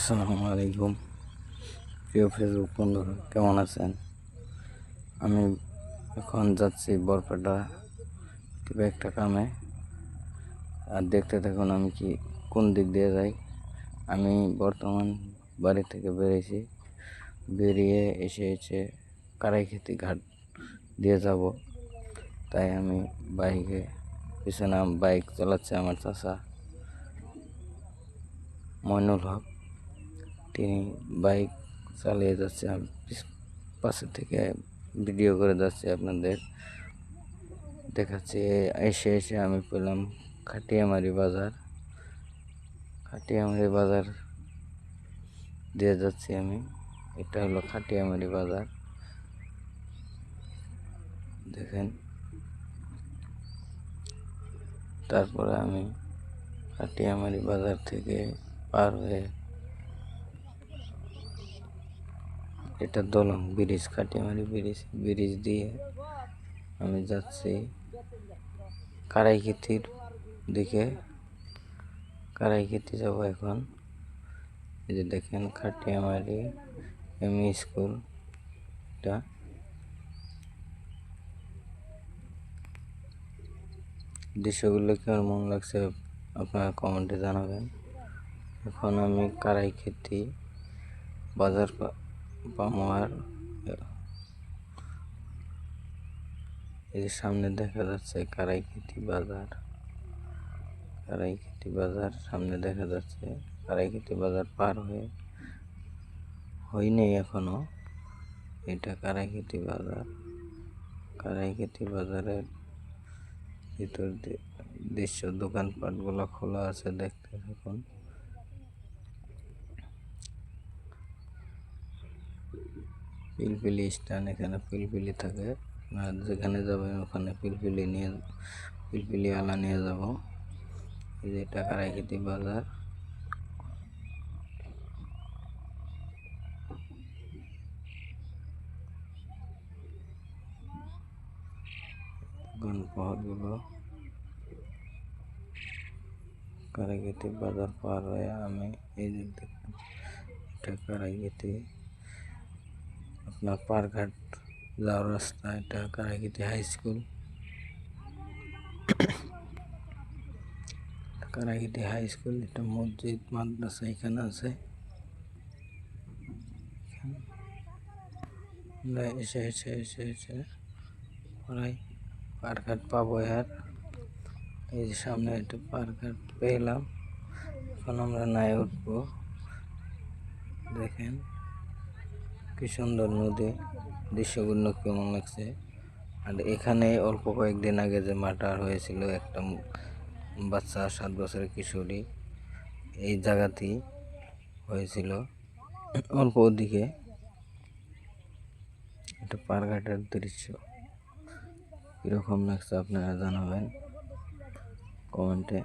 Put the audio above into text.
আসসালামু আলাইকুম প্রিয় ফেসবুক বন্ধুরা, কেমন আছেন? আমি এখন যাচ্ছি বরপেটা কিংবা একটা কামে। আর দেখতে থাকুন আমি কোন দিক দিয়ে যাই। আমি বর্তমান বাড়ি থেকে বেরিয়েছি, বেরিয়ে এসে কারাইখেতি ঘাট দিয়ে যাব। তাই আমি পিছনে বাইক চালাচ্ছে আমার চাচা মইনুল হক। তিনি বাইক চালিয়ে যাচ্ছে, আমি পাশে থেকে ভিডিও করে যাচ্ছি, আপনাদের দেখাচ্ছি। এসে আমি পেলাম খাটিয়ামারি বাজার দিয়ে যাচ্ছি আমি। এটা হলো খাটিয়ামারি বাজার, দেখেন। তারপরে আমি খাটিয়ামারি বাজার থেকে পার হয়ে, এটা দলং ব্রিজ, খাটিয়ামারি ব্রিজ দিয়ে আমি যাচ্ছি কারাইখেতির দিকে। কারাইখেতি যাব এখন। এই যে দেখেন খাটিয়ামারি এমই স্কুল, এটা দৃশ্যগুলো কেমন লাগছে আপনারা কমেন্টে জানাবেন। এখন আমি কারাইখেতি বাজার পামোয়ার, এই যে সামনে দেখা যাচ্ছে কারাইখেতি বাজার সামনে দেখা যাচ্ছে। কারাইখেতি বাজার পার হয়নি এখনো। এটা কারাইখেতি বাজারের ভিতর দৃশ্য, দোকানপাটগুলো খোলা আছে, দেখতে থাকুন। পিলপিলি স্ট্যান্ড, এখানে পিলপিলি থাকে, আর যেখানে যাবেন ওখানে পিলপিলি আলা নিয়ে যাব। এই যে এটা কারাইখেতি বাজার। গণপহরগুলো কারাইখেতি বাজার পার হয়ে আমি, এই যে দেখুন এটা কারাইখেতি আপনার পারঘাট যাওয়ার রাস্তা। এটা কারাইখেতি হাই স্কুল, এটা মসজিদ মাদ্রাসা এখানে আছে। এসে প্রায় পারঘাট পাবো। আর এই যে সামনে একটা পারঘাট পেলাম, এখন আমরা নাই উঠবো। দেখেন কি সুন্দর নদী, দৃশ্যগুলো কেমন লাগছে। আর এখানে অল্প কয়েকদিন আগে যে মার্ডার হয়েছিল একটা বাচ্চা, 7 বছরের কিশোরী, এই জায়গাতেই হয়েছিল অল্প ওদিকে। এটা পারঘাটের দৃশ্য, কিরকম লাগছে আপনারা জানাবেন কমেন্টে।